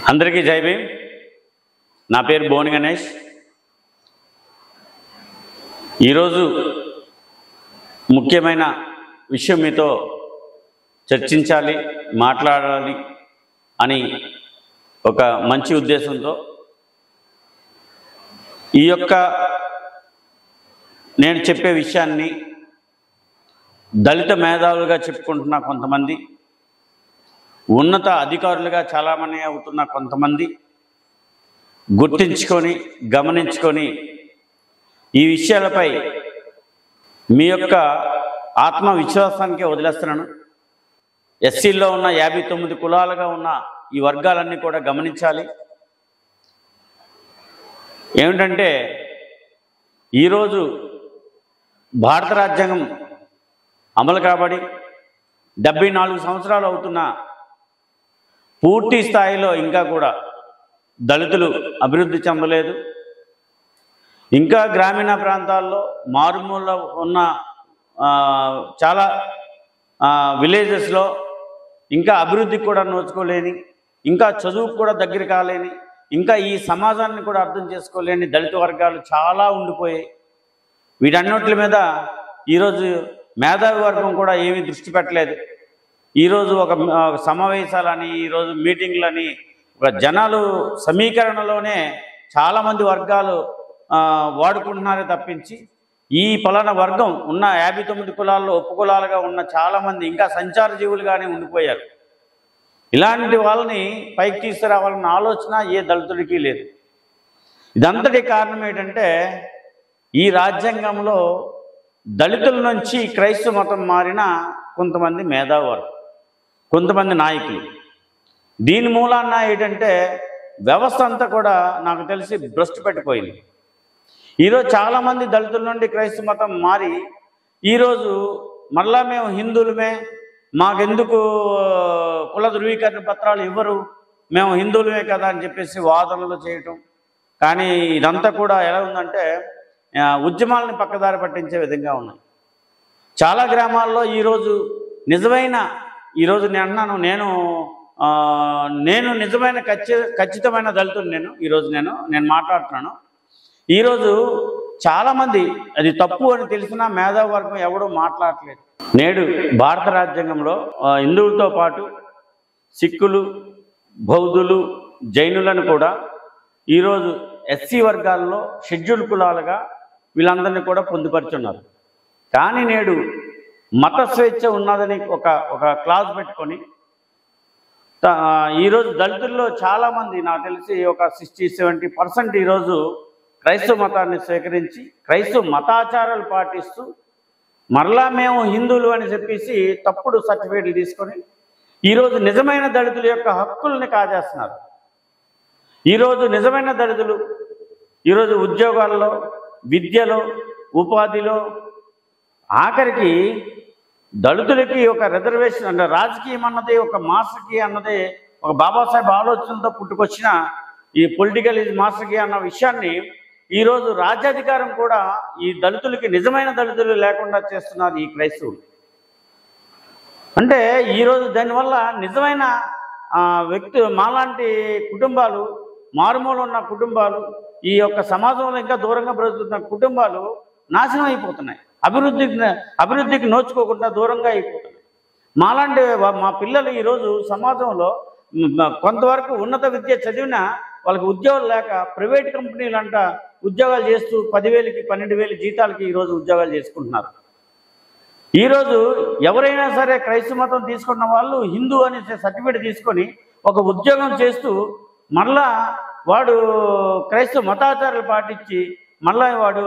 అందరికీ జై భీమ్. నా పేరు బోని గణేష్. ఈరోజు ముఖ్యమైన విషయం మీతో చర్చించాలి, మాట్లాడాలి అని ఒక మంచి ఉద్దేశంతో ఈ యొక్క నేను చెప్పే విషయాన్ని దళిత మేధావులుగా చెప్పుకుంటున్న కొంతమంది, ఉన్నత అధికారులుగా చాలామంది అవుతున్న కొంతమంది గుర్తించుకొని గమనించుకొని ఈ విషయాలపై మీ యొక్క ఆత్మవిశ్వాసానికే వదిలేస్తున్నాను. ఎస్సీల్లో ఉన్న 59 కులాలుగా ఉన్న ఈ వర్గాలన్నీ కూడా గమనించాలి. ఏమిటంటే ఈరోజు భారత రాజ్యాంగం అమలు కాబడి 74 సంవత్సరాలు అవుతున్న పూర్తి స్థాయిలో ఇంకా కూడా దళితులు అభివృద్ధి చెందలేదు. ఇంకా గ్రామీణ ప్రాంతాల్లో మారుమూల ఉన్న చాలా విలేజెస్లో ఇంకా అభివృద్ధికి కూడా నోచుకోలేని, ఇంకా చదువుకు కూడా దగ్గర కాలేని, ఇంకా ఈ సమాజాన్ని కూడా అర్థం చేసుకోలేని దళిత వర్గాలు చాలా ఉండిపోయాయి. వీటన్నిటి మీద ఈరోజు మేధావి వర్గం కూడా ఏమీ దృష్టి పెట్టలేదు. ఈరోజు ఒక సమావేశాలని, ఈరోజు మీటింగ్లని, ఒక జనాలు సమీకరణలోనే చాలామంది వర్గాలు వాడుకుంటున్నారే తప్పించి ఈ పలానా వర్గం ఉన్న 59 కులాల్లో ఉపకులాలుగా ఉన్న చాలామంది ఇంకా సంచార జీవులుగానే ఉండిపోయారు. ఇలాంటి వాళ్ళని పైకి తీసుకురావాలన్న ఆలోచన ఏ దళితుడికి లేదు. ఇదంతటి కారణం ఏంటంటే ఈ రాజ్యాంగంలో దళితుల నుంచి క్రైస్తవ మతం మారిన కొంతమంది మేధావులు, కొంతమంది నాయకులు. దీని మూలాన ఏంటంటే వ్యవస్థ అంతా కూడా నాకు తెలిసి భ్రష్టు పెట్టిపోయింది. ఈరోజు చాలామంది దళితుల నుండి క్రైస్తవ మతం మారి ఈరోజు మళ్ళా మేము హిందువులమే, మాకెందుకు కుల ధృవీకరణ పత్రాలు ఇవ్వరు, మేము హిందువులమే కదా అని చెప్పేసి వాదనలు చేయటం. కానీ ఇదంతా కూడా ఎలా ఉందంటే ఉద్యమాలని పక్కదారి పట్టించే విధంగా ఉన్నాయి. చాలా గ్రామాల్లో ఈరోజు నిజమైన, ఈరోజు నేను అన్నాను, నేను నిజమైన ఖచ్చితమైన దళితులు. ఈరోజు నేను మాట్లాడుతున్నాను. ఈరోజు చాలామంది అది తప్పు అని తెలిసినా మేధావి వర్గం ఎవడూ మాట్లాడలేదు. నేడు భారత రాజ్యాంగంలో హిందువులతో పాటు సిక్కులు, బౌద్ధులు, జైనులను కూడా ఈరోజు ఎస్సీ వర్గాల్లో షెడ్యూల్ కులాలుగా వీళ్ళందరినీ కూడా పొందుపరుచున్నారు. కానీ నేడు మత స్వేచ్ఛ ఉన్నదని ఒక క్లాజ్ పెట్టుకొని ఈరోజు దళితుల్లో చాలామంది, నాకు తెలిసి ఒక 60-70% ఈరోజు క్రైస్తవ మతాన్ని స్వీకరించి క్రైస్తవ మతాచారాలు పాటిస్తూ మరలా మేము హిందువులు అని చెప్పేసి తప్పుడు సర్టిఫికేట్లు తీసుకొని ఈరోజు నిజమైన దళితుల యొక్క హక్కుల్ని కాజేస్తున్నారు. ఈరోజు నిజమైన దళితులు ఈరోజు ఉద్యోగాల్లో, విద్యలో, ఉపాధిలో, ఆఖరికి దళితులకి ఒక రిజర్వేషన్ అంటే రాజకీయం అన్నది ఒక మాస్టర్కి అన్నది ఒక బాబాసాహెబ్ ఆలోచనతో పుట్టుకొచ్చిన ఈ పొలిటికల్ మాస్టర్కి అన్న విషయాన్ని ఈరోజు రాజ్యాధికారం కూడా ఈ దళితులకి, నిజమైన దళితులు లేకుండా చేస్తున్నారు ఈ క్రైస్తవులు. అంటే ఈరోజు దానివల్ల నిజమైన వ్యక్తి మాలాంటి కుటుంబాలు, మారుమూల ఉన్న కుటుంబాలు, ఈ యొక్క సమాజంలో ఇంకా దూరంగా బ్రతుకుతున్న కుటుంబాలు నాశనం అయిపోతున్నాయి. అభివృద్ధికి నోచుకోకుండా దూరంగా అయిపోతున్నాయి. మాలాంటి మా పిల్లలు ఈరోజు సమాజంలో కొంతవరకు ఉన్నత విద్య చదివినా వాళ్ళకి ఉద్యోగాలు లేక ప్రైవేట్ కంపెనీలు అంట ఉద్యోగాలు చేస్తూ 10,000కి 12,000 జీతాలకి ఈరోజు ఉద్యోగాలు చేసుకుంటున్నారు. ఈరోజు ఎవరైనా సరే క్రైస్తవ మతం తీసుకున్న వాళ్ళు హిందూ అనే సర్టిఫికేట్ తీసుకొని ఒక ఉద్యోగం చేస్తూ మళ్ళా వాడు క్రైస్తవ మతాచారాలు పాటించి మళ్ళీ వాడు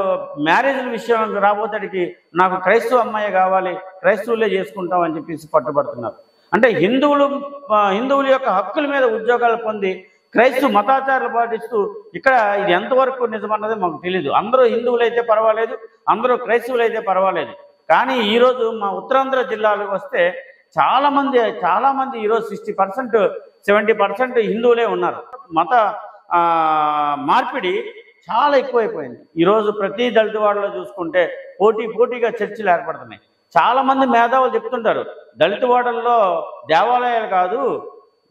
మ్యారేజ్ల విషయంలో రాబోతాడికి నాకు క్రైస్తవ అమ్మాయి కావాలి, క్రైస్తవులే చేసుకుంటామని చెప్పేసి పట్టుబడుతున్నారు. అంటే హిందువుల యొక్క హక్కుల మీద ఉద్యోగాలు పొంది క్రైస్తవ మతాచారాలు పాటిస్తూ ఇక్కడ ఇది ఎంతవరకు నిజమన్నది మాకు తెలియదు. అందరూ హిందువులు అయితే పర్వాలేదు, అందరూ క్రైస్తవులు అయితే పర్వాలేదు. కానీ ఈరోజు మా ఉత్తరాంధ్ర జిల్లాలకు వస్తే చాలామంది ఈరోజు 60%, 70% హిందువులే ఉన్నారు. మత మార్పిడి చాలా ఎక్కువైపోయింది. ఈరోజు ప్రతి దళిత వాడలో చూసుకుంటే పోటీగా చర్చలు ఏర్పడుతున్నాయి. చాలామంది మేధావులు చెప్తుంటారు, దళిత వాడల్లో దేవాలయాలు కాదు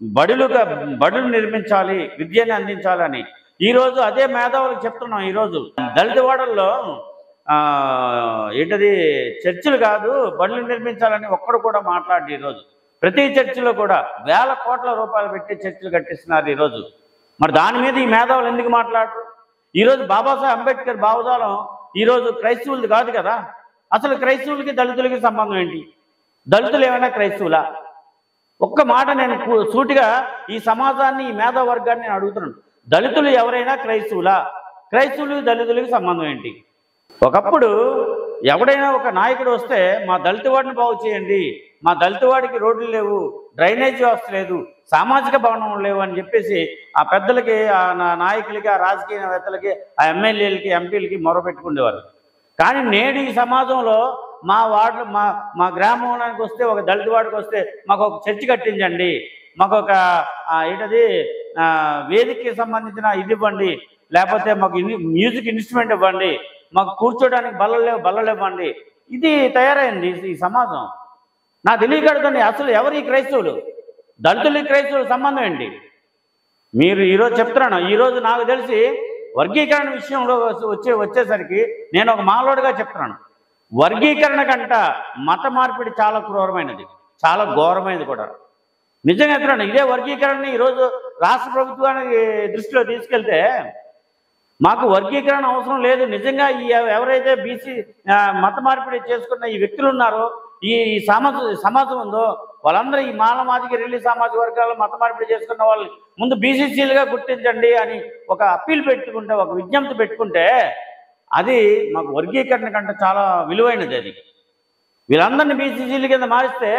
బడులు నిర్మించాలి, విద్యని అందించాలని ఈరోజు అదే మేధావులకు చెప్తున్నాం. ఈరోజు దళిత వాడల్లో ఏంటది చర్చిలు కాదు బడులు నిర్మించాలని ఒక్కడు కూడా మాట్లాడి ఈరోజు ప్రతి చర్చిలో కూడా వేల కోట్ల రూపాయలు పెట్టి చర్చిలు కట్టిస్తున్నారు ఈరోజు. మరి దాని మీద ఈ మేధావులు ఎందుకు మాట్లాడరు? ఈరోజు బాబాసాహెబ్ అంబేద్కర్ భావజాలం ఈరోజు క్రైస్తవులది కాదు కదా. అసలు క్రైస్తవులకి దళితులకి సంబంధం ఏంటి? దళితులు ఏమైనా క్రైస్తవులా? ఒక్క మాట నేను సూటిగా ఈ సమాజాన్ని ఈ మేధావర్గాన్ని నేను అడుగుతున్నాను. దళితులు ఎవరైనా క్రైస్తవులా? క్రైస్తవులు దళితులకి సంబంధం ఏంటి? ఒకప్పుడు ఎవడైనా ఒక నాయకుడు వస్తే మా దళిత వాడిని బాగు చేయండి, మా దళిత వాడికి రోడ్లు లేవు, డ్రైనేజ్ వ్యవస్థ లేదు, సామాజిక భవనం లేవు అని చెప్పేసి ఆ పెద్దలకి, ఆ నాయకులకి, ఆ రాజకీయవేత్తలకి, ఆ ఎమ్మెల్యేలకి, ఎంపీలకి మొరపెట్టుకునేవారు. కానీ నేడు ఈ సమాజంలో మా వార్డు మా గ్రామానికి వస్తే, ఒక దళిత వాడికి వస్తే మాకు ఒక చర్చి కట్టించండి, మాకు ఒక ఏంటది వేదికకి సంబంధించిన ఇది ఇవ్వండి, లేకపోతే మాకు మ్యూజిక్ ఇన్స్ట్రుమెంట్ ఇవ్వండి, మాకు కూర్చోడానికి బల్లలు ఇవ్వండి. ఇది తయారైంది ఈ సమాజం. నా తెలియకడుతుంది అసలు ఎవరు ఈ క్రైస్తవులు? దళితులు క్రైస్తవుల సంబంధం ఏంటి? మీరు ఈరోజు చెప్తున్నాను. ఈరోజు నాకు తెలిసి వర్గీకరణ విషయంలో వచ్చేసరికి నేను ఒక మాలోడుగా చెప్తున్నాను. వర్గీకరణ కంట మత మార్పిడి చాలా క్రూరమైనది, చాలా ఘోరమైనది కూడా. నిజంగా చెప్తున్నాను. ఇదే వర్గీకరణని ఈరోజు రాష్ట్ర ప్రభుత్వానికి దృష్టిలో తీసుకెళ్తే మాకు వర్గీకరణ అవసరం లేదు. నిజంగా ఈ ఎవరైతే బీసీ మత మార్పిడి చేసుకున్న ఈ వ్యక్తులు ఉన్నారో, ఈ సమాజం ఉందో, వాళ్ళందరూ ఈ మాలమాదికి రెల్లి సామాజిక వర్గాలు మత మార్పిడి చేసుకున్న వాళ్ళు ముందు బీసీసీలుగా గుర్తించండి అని ఒక అప్పీల్ పెట్టుకుంటే, ఒక విజ్ఞప్తి పెట్టుకుంటే అది మాకు వర్గీకరణ కంటే చాలా విలువైనది. అది వీళ్ళందరినీ బీసీసీల కింద మారిస్తే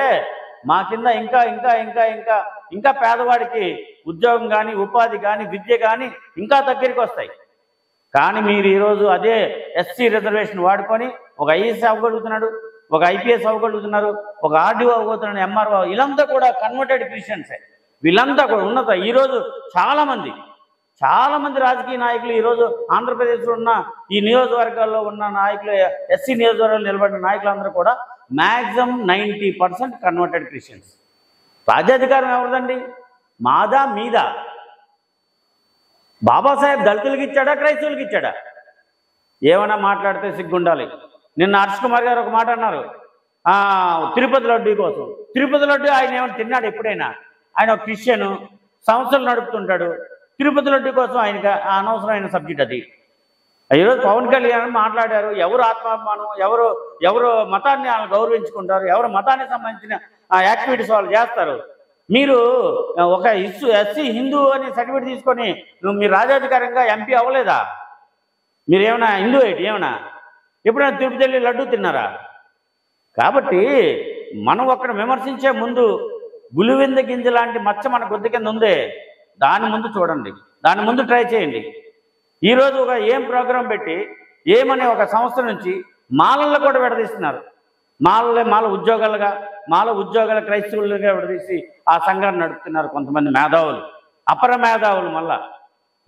మా కింద ఇంకా ఇంకా ఇంకా ఇంకా ఇంకా పేదవాడికి ఉద్యోగం కానీ, ఉపాధి కానీ, విద్య కానీ ఇంకా దగ్గరికి వస్తాయి. కానీ మీరు ఈరోజు అదే ఎస్సీ రిజర్వేషన్ వాడుకొని ఒక ఐఏఎస్ అవ్వగలుగుతున్నాడు, ఒక ఐపీఎస్ అవ్వగలుగుతున్నారు, ఒక ఆర్డీఓ అవ్వగలుగుతున్నాడు, ఎంఆర్ఓ, వీళ్ళంతా కూడా కన్వర్టెడ్ క్రిస్టియన్సే. వీళ్ళంతా కూడా ఉన్నత ఈరోజు చాలామంది రాజకీయ నాయకులు ఈరోజు ఆంధ్రప్రదేశ్లో ఉన్న ఈ నియోజకవర్గాల్లో ఉన్న నాయకులు, ఎస్సీ నియోజకవర్గాల్లో నిలబడిన నాయకులందరూ కూడా మ్యాక్సిమం 90% కన్వర్టెడ్ క్రిస్టియన్స్. రాజ్యాధికారం ఎవరిదండి? మాదా మీదా? బాబాసాహెబ్ దళితులకి ఇచ్చాడా, క్రైస్తవులకి ఇచ్చాడా? ఏమైనా మాట్లాడితే సిగ్గుండాలి. నిన్న హర్ష్ కుమార్ గారు ఒక మాట అన్నారు తిరుపతి లడ్డూ కోసం. తిరుపతి లడ్డూ ఆయన ఏమైనా తిన్నాడు ఎప్పుడైనా? ఆయన ఒక క్రిస్టియను, సంస్థలు నడుపుతుంటాడు. తిరుపతి లడ్డూ కోసం ఆయనకి అనవసరమైన సబ్జెక్ట్ అది. ఈరోజు పవన్ కళ్యాణ్ మాట్లాడారు. ఎవరు ఆత్మాభిమానం, ఎవరు మతాన్ని వాళ్ళు గౌరవించుకుంటారు, ఎవరు మతానికి సంబంధించిన యాక్టివిటీస్ వాళ్ళు చేస్తారు. మీరు ఒక ఎస్సీ హిందూ అని సర్టిఫికేట్ తీసుకొని మీరు రాజాధికారంగా ఎంపీ అవ్వలేదా? మీరేమైనా హిందూ ఏంటి? ఏమైనా ఎప్పుడైనా తిరుపతి వెళ్ళి లడ్డూ తిన్నారా? కాబట్టి మనం ఒక్కడ విమర్శించే ముందు గులివింద గింజ లాంటి మచ్చ మన గొద్దు కింద ఉందే, దాని ముందు చూడండి, దాని ముందు ట్రై చేయండి. ఈరోజు ఒక ఏం ప్రోగ్రాం పెట్టి ఏమనే ఒక సంస్థ నుంచి మాలల్లో కూడా విడదీస్తున్నారు. మాల ఉద్యోగాల క్రైస్తవులుగా విడదీసి ఆ సంఘాన్ని నడుపుతున్నారు కొంతమంది మేధావులు, అపర మేధావులు. మళ్ళా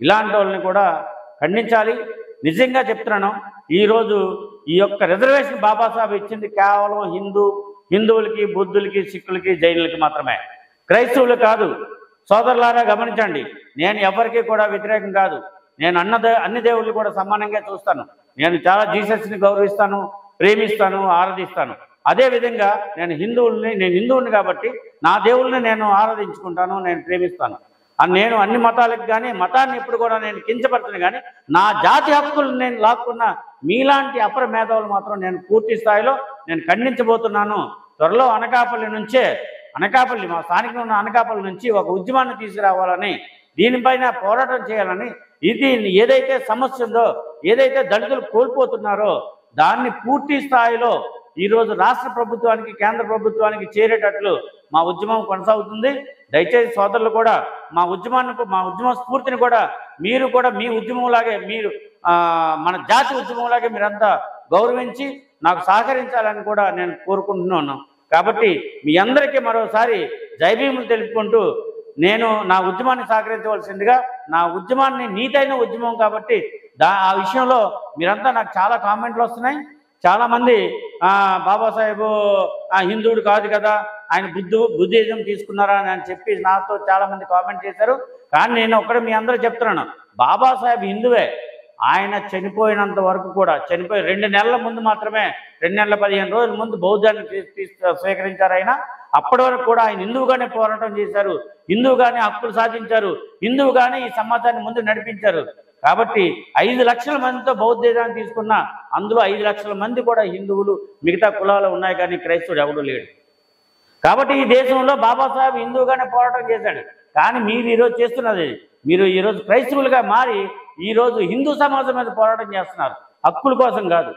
ఇలాంటి వాళ్ళని కూడా ఖండించాలి. నిజంగా చెప్తున్నాను, ఈరోజు ఈ యొక్క రిజర్వేషన్ బాబాసాహెబ్ ఇచ్చింది కేవలం హిందువులకి, బుద్ధులకి, సిక్కులకి, జైనులకి మాత్రమే, క్రైస్తవులు కాదు. సోదరులారా గమనించండి, నేను ఎవరికి కూడా వ్యతిరేకం కాదు. నేను అన్ని దేవుళ్ళు కూడా సమానంగా చూస్తాను. నేను చాలా జీసస్ని గౌరవిస్తాను, ప్రేమిస్తాను, ఆరాధిస్తాను. అదేవిధంగా నేను హిందువుని కాబట్టి నా దేవుళ్ళని నేను ఆరాధించుకుంటాను, నేను ప్రేమిస్తాను. నేను అన్ని మతాలకు కానీ మతాన్ని ఎప్పుడు కూడా నేను కించపరచను. కానీ నా జాతి హక్కులను నేను లాక్కున్న మీలాంటి అపర మేధావులు మాత్రం నేను పూర్తి స్థాయిలో నేను ఖండించబోతున్నాను. త్వరలో అనకాపల్లి మా స్థానికంగా ఉన్న అనకాపల్లి నుంచి ఒక ఉద్యమాన్ని తీసుకురావాలని, దీనిపైన పోరాటం చేయాలని, ఇది ఏదైతే సమస్య ఉందో, ఏదైతే దళితులు కోల్పోతున్నారో దాన్ని పూర్తి స్థాయిలో ఈరోజు రాష్ట్ర ప్రభుత్వానికి, కేంద్ర ప్రభుత్వానికి చేరేటట్లు మా ఉద్యమం కొనసాగుతుంది. దయచేసి సోదరులు కూడా మా ఉద్యమ స్ఫూర్తిని కూడా మీరు కూడా మీ ఉద్యమంలాగే, మీరు మన జాతి ఉద్యమంలాగే మీరంతా గౌరవించి నాకు సహకరించాలని కూడా నేను కోరుకుంటున్నాను. కాబట్టి మీ అందరికీ మరోసారి జైభీములు తెలుపుకుంటూ నేను నా ఉద్యమాన్ని సహకరించవలసిందిగా, నా ఉద్యమాన్ని నీతైన ఉద్యమం కాబట్టి ఆ విషయంలో మీరంతా నాకు చాలా కామెంట్లు వస్తున్నాయి. చాలామంది బాబాసాహెబ్ హిందువుడు కాదు కదా, ఆయన బుద్ధిజం తీసుకున్నారా అని చెప్పి నాతో చాలామంది కామెంట్ చేశారు. కానీ నేను ఒక్కడ మీ అందరూ చెప్తున్నాను, బాబాసాహెబ్ హిందువే. ఆయన చనిపోయినంత వరకు కూడా, చనిపోయి 2 నెలల ముందు మాత్రమే, 2 నెలల 15 రోజుల ముందు బౌద్ధాన్ని స్వీకరించారు ఆయన. అప్పటి వరకు కూడా ఆయన హిందువుగానే పోరాటం చేశారు, హిందువుగానే హక్కులు సాధించారు, హిందువుగానే ఈ సమాజాన్ని ముందు నడిపించారు. కాబట్టి 5 లక్షల మందితో బౌద్ధిజాన్ని తీసుకున్న అందులో 5 లక్షల మంది కూడా హిందువులు, మిగతా కులాలు ఉన్నాయి, కానీ క్రైస్తవుడు ఎవడు లేడు. కాబట్టి ఈ దేశంలో బాబాసాహెబ్ హిందువుగానే పోరాటం చేశాడు. కానీ మీరు ఈరోజు చేస్తున్నది, మీరు ఈరోజు క్రైస్తవులుగా మారి ఈరోజు హిందూ సమాజం మీద పోరాటం చేస్తున్నారు. హక్కుల కోసం కాదు,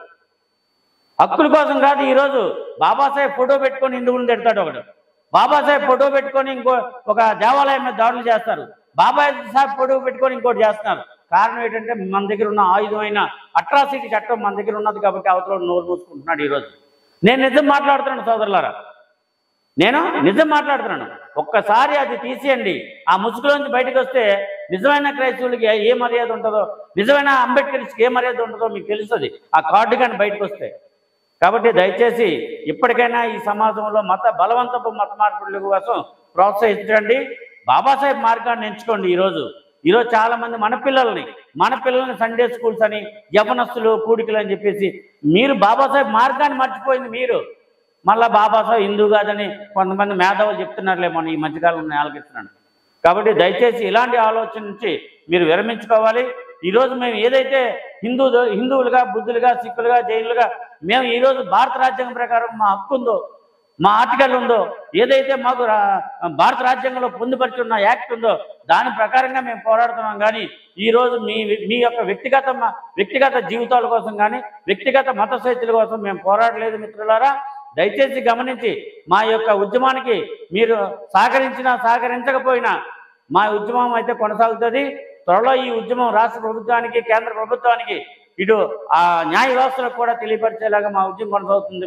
హక్కుల కోసం కాదు. ఈరోజు బాబాసాహెబ్ ఫోటో పెట్టుకొని హిందువులను తిడతాడు ఒకడు, బాబాసాహెబ్ ఫోటో పెట్టుకొని ఒక దేవాలయం మీద దాడులు చేస్తారు, బాబాసాహెబ్ ఫోటో పెట్టుకొని ఇంకోటి చేస్తున్నారు. కారణం ఏంటంటే మన దగ్గర ఉన్న ఆయుధమైన అట్రాసిటీ చట్టం మన దగ్గర ఉన్నది కాబట్టి అవతల నోరు మూసుకుంటున్నాడు. ఈరోజు నేను నిజం మాట్లాడుతున్నాను సోదరులారా, నేను నిజం మాట్లాడుతున్నాను. ఒక్కసారి అది తీసేయండి, ఆ ముసుగులోంచి బయటకు వస్తే నిజమైన క్రైస్తవులకి ఏ మర్యాద ఉంటుందో, నిజమైన అంబేద్కర్స్కి ఏ మర్యాద ఉంటుందో మీకు తెలుస్తుంది ఆ కార్డు కానీ బయటకు వస్తే. కాబట్టి దయచేసి ఇప్పటికైనా ఈ సమాజంలో బలవంతపు మత మార్పుల కోసం ప్రోత్సహించండి, బాబాసాహెబ్ మార్గాన్ని ఎంచుకోండి. ఈరోజు చాలామంది మన పిల్లల్ని సండే స్కూల్స్ అని, యవనస్తులు, కూడికలు అని చెప్పేసి మీరు బాబాసాహెబ్ మార్గాన్ని మర్చిపోయింది. మీరు మళ్ళీ బాబాసాహెబ్ హిందూ కాదని కొంతమంది మేధావులు చెప్తున్నారులేమో ఈ మధ్యకాలంలో ఆలోచిస్తున్నాను. కాబట్టి దయచేసి ఇలాంటి ఆలోచన నుంచి మీరు విరమించుకోవాలి. ఈరోజు మేము ఏదైతే హిందువులుగా, బుద్ధులుగా, సిక్కులుగా, జైనులుగా మేము ఈరోజు భారత రాజ్యాంగం ప్రకారం మా హక్కు ఉందో, మా ఆర్టికల్ ఉందో, ఏదైతే మాకు భారత రాజ్యాంగంలో పొందుపరుచున్న యాక్ట్ ఉందో దాని ప్రకారంగా మేము పోరాడుతున్నాం. కానీ ఈరోజు మీ యొక్క వ్యక్తిగత జీవితాల కోసం కానీ, వ్యక్తిగత మత స్వేచ్ఛల కోసం మేము పోరాడలేదు. మిత్రులారా, దయచేసి గమనించి మా యొక్క ఉద్యమానికి మీరు సహకరించినా సహకరించకపోయినా మా ఉద్యమం అయితే కొనసాగుతుంది. త్వరలో ఈ ఉద్యమం రాష్ట్ర ప్రభుత్వానికి, కేంద్ర ప్రభుత్వానికి, ఇటు ఆ న్యాయ వ్యవస్థలకు కూడా తెలియపరిచేలాగా మా ఉద్యమం కొనసాగుతుంది.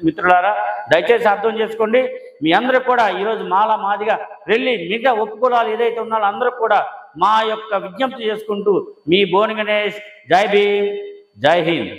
మిత్రులారా, దయచేసి అర్థం చేసుకోండి. మీ అందరూ కూడా ఈరోజు మాదిగా వెళ్ళి మిగతా ఒప్పుకోలాలు ఏదైతే ఉన్నారో అందరూ కూడా మా యొక్క విజ్ఞప్తి చేసుకుంటూ మీ బోని గణేష్. జై భీమ్, జై హింద్.